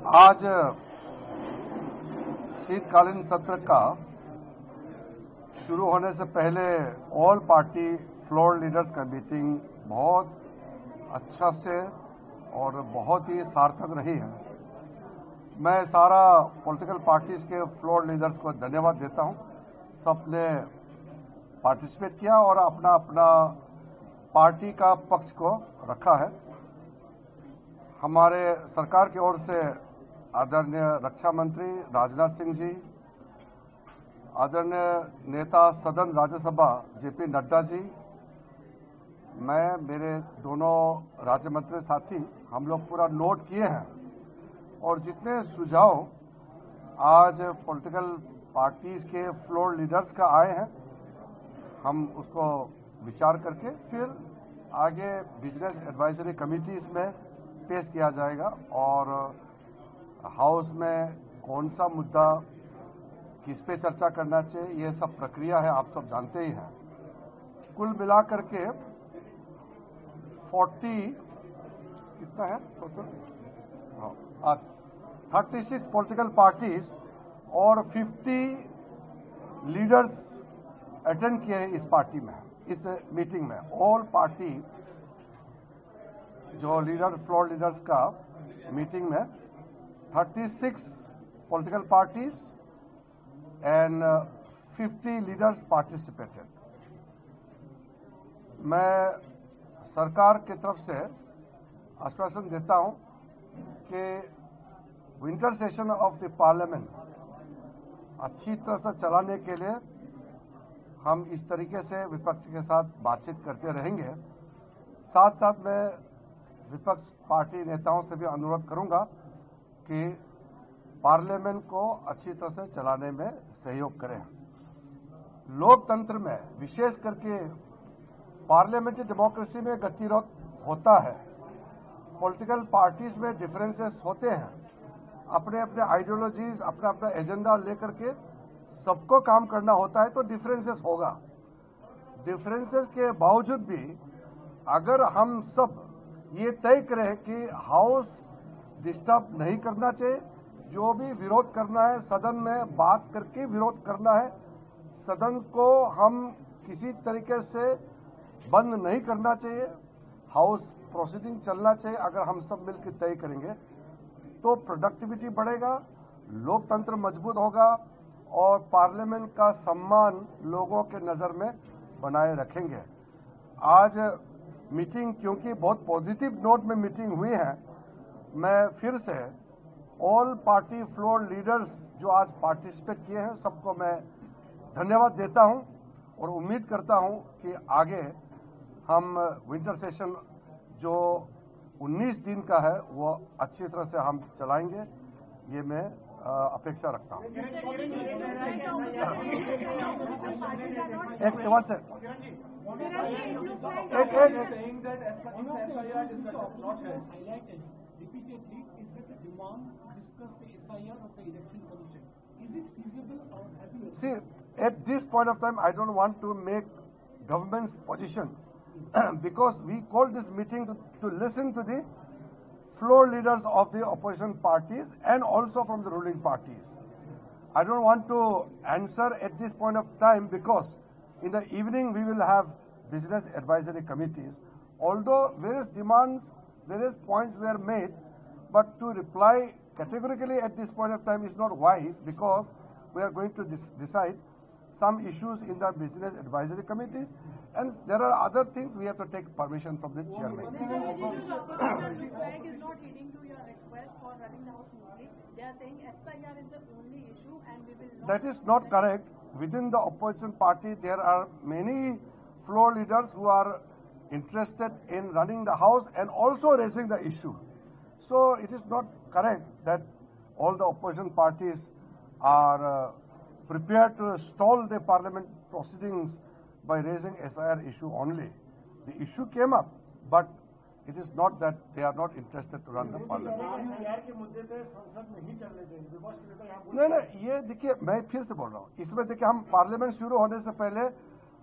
आज शीतकालीन सत्र का शुरू होने से पहले ऑल पार्टी फ्लोर लीडर्स का मीटिंग बहुत अच्छा से और बहुत ही सार्थक रही है। मैं सारा पॉलिटिकल पार्टीज के फ्लोर लीडर्स को धन्यवाद देता हूं। सबने पार्टिसिपेट किया और अपना अपना पार्टी का पक्ष को रखा है। हमारे सरकार की ओर से आदरणीय रक्षा मंत्री राजनाथ सिंह जी, आदरणीय नेता सदन राज्यसभा जेपी नड्डा जी, मैं, मेरे दोनों राज्य मंत्री साथी, हम लोग पूरा नोट किए हैं और जितने सुझाव आज पॉलिटिकल पार्टीज के फ्लोर लीडर्स का आए हैं, हम उसको विचार करके फिर आगे बिजनेस एडवाइजरी कमिटीज में पेश किया जाएगा और हाउस में कौन सा मुद्दा किस पे चर्चा करना चाहिए, ये सब प्रक्रिया है, आप सब जानते ही हैं। कुल मिलाकर के 40 कितना है टोटल, 36 पॉलिटिकल पार्टीज और 50 लीडर्स अटेंड किए हैं इस पार्टी में, इस मीटिंग में। ऑल पार्टी जो लीडर फ्लोर लीडर्स का मीटिंग में 36 political parties and 50 leaders participated. मैं सरकार की तरफ से आश्वासन देता हूं कि winter session of the parliament अच्छी तरह से चलाने के लिए हम इस तरीके से विपक्ष के साथ बातचीत करते रहेंगे। साथ साथ मैं विपक्ष पार्टी नेताओं से भी अनुरोध करूंगा कि पार्लियामेंट को अच्छी तरह से चलाने में सहयोग करें। लोकतंत्र में विशेष करके पार्लियामेंट्री डेमोक्रेसी में गतिरोध होता है। पॉलिटिकल पार्टीज में डिफरेंसेस होते हैं, अपने अपने आइडियोलॉजीज, अपना अपना एजेंडा लेकर के सबको काम करना होता है, तो डिफरेंसेस होगा। डिफरेंसेस के बावजूद भी अगर हम सब ये तय करें कि हाउस डिस्टर्ब नहीं करना चाहिए, जो भी विरोध करना है सदन में बात करके विरोध करना है, सदन को हम किसी तरीके से बंद नहीं करना चाहिए, हाउस प्रोसीडिंग चलना चाहिए। अगर हम सब मिलकर तय करेंगे तो प्रोडक्टिविटी बढ़ेगा, लोकतंत्र मजबूत होगा और पार्लियामेंट का सम्मान लोगों के नजर में बनाए रखेंगे। आज मीटिंग क्योंकि बहुत पॉजिटिव नोट में मीटिंग हुई है, मैं फिर से ऑल पार्टी फ्लोर लीडर्स जो आज पार्टिसिपेट किए हैं सबको मैं धन्यवाद देता हूं और उम्मीद करता हूं कि आगे हम विंटर सेशन जो 19 दिन का है वो अच्छी तरह से हम चलाएंगे, ये मैं अपेक्षा रखता हूं। एक बात से See, at this point of time, I don't want to make government's position because we called this meeting to listen to the floor leaders of the opposition parties and also from the ruling parties. I don't want to answer at this point of time because in the evening we will have business advisory committees. Although various demands, various points were made, but to reply categorically at this point of time is not wise because we are going to decide some issues in the business advisory committees and there are other things we have to take permission from the chairman. Flag is not heeding to your request for running the house smoothly. They are saying SIR is the only issue and we will not. That is not correct. Within the opposition party, there are many floor leaders who are interested in running the house and also raising the issue. So it is not correct that all the opposition parties are prepared to stall the parliament proceedings by raising SIR issue only. The issue came up, but it is not that they are not interested to run the parliament. नहीं, ये देखिए मैं फिर से बोल रहा हूँ, इसमें देखिए हम पार्लियामेंट शुरू होने से पहले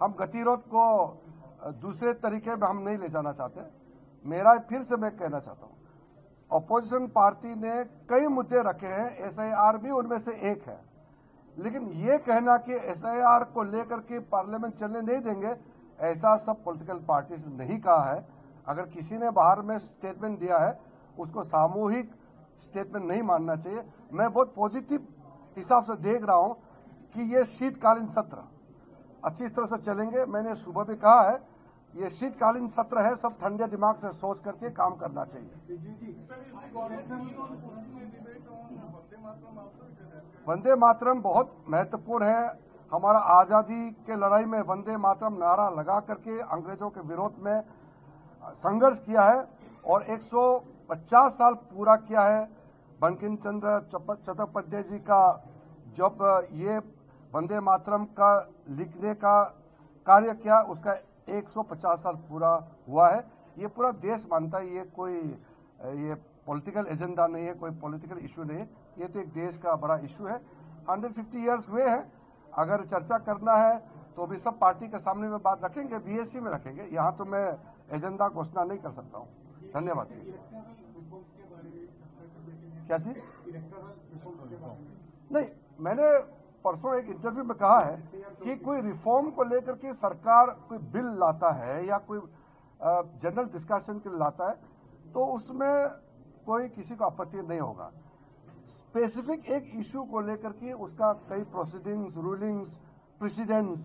हम गतिरोध को दूसरे तरीके में हम नहीं ले जाना चाहते। मेरा फिर से मैं कहना चाहता हूँ, अपोजिशन पार्टी ने कई मुद्दे रखे हैं, एसआईआर भी उनमें से एक है। लेकिन ये कहना कि एसआईआर को लेकर के पार्लियामेंट चलने नहीं देंगे, ऐसा सब पॉलिटिकल पार्टी ने नहीं कहा है। अगर किसी ने बाहर में स्टेटमेंट दिया है, उसको सामूहिक स्टेटमेंट नहीं मानना चाहिए। मैं बहुत पॉजिटिव हिसाब से देख रहा हूं कि ये शीतकालीन सत्र अच्छी तरह से चलेंगे। मैंने सुबह भी कहा है, ये शीतकालीन सत्र है, सब ठंडे दिमाग से सोच करके काम करना चाहिए। वंदे मातरम बहुत महत्वपूर्ण है। हमारा आजादी के लड़ाई में वंदे मातरम नारा लगा करके अंग्रेजों के विरोध में संघर्ष किया है और 150 साल पूरा किया है। बंकिम चंद्र चट्टोपाध्याय जी का जब ये वंदे मातरम का लिखने का कार्य किया, उसका 150 साल पूरा हुआ है। ये पूरा देश मानता है, ये पॉलिटिकल एजेंडा नहीं है, कोई पॉलिटिकल इशू नहीं है, ये तो एक देश का बड़ा इशू है। 150 इयर्स हुए हैं। अगर चर्चा करना है तो भी सब पार्टी के सामने में बात रखेंगे, बीएससी में रखेंगे। यहाँ तो मैं एजेंडा घोषणा नहीं कर सकता हूँ। धन्यवाद। क्या चीज? नहीं, मैंने परसों एक इंटरव्यू में कहा है कि कोई रिफॉर्म को लेकर के सरकार कोई बिल लाता है या कोई जनरल डिस्कशन के लिए लाता है तो उसमें कोई किसी को आपत्ति नहीं होगा। स्पेसिफिक एक इशू को लेकर के उसका कई प्रोसीडिंग्स, रूलिंग्स, प्रेसिडेंट्स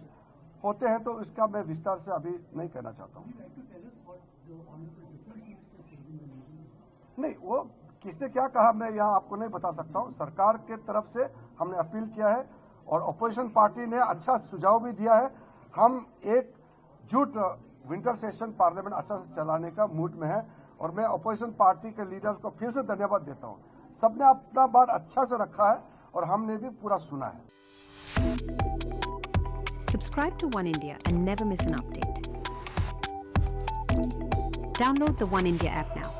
होते हैं, तो इसका मैं विस्तार से अभी नहीं कहना चाहता हूँ। नहीं, वो किसने क्या कहा मैं यहाँ आपको नहीं बता सकता हूँ। सरकार के तरफ से हमने अपील किया है और अपोजिशन पार्टी ने अच्छा सुझाव भी दिया है। हम एकजुट विंटर सेशन पार्लियामेंट अच्छा से चलाने का मूड में है और मैं अपोजिशन पार्टी के लीडर्स को फिर से धन्यवाद देता हूँ। सबने अपना बात अच्छा से रखा है और हमने भी पूरा सुना है। Subscribe to One India and never miss an update. Download the One India app now.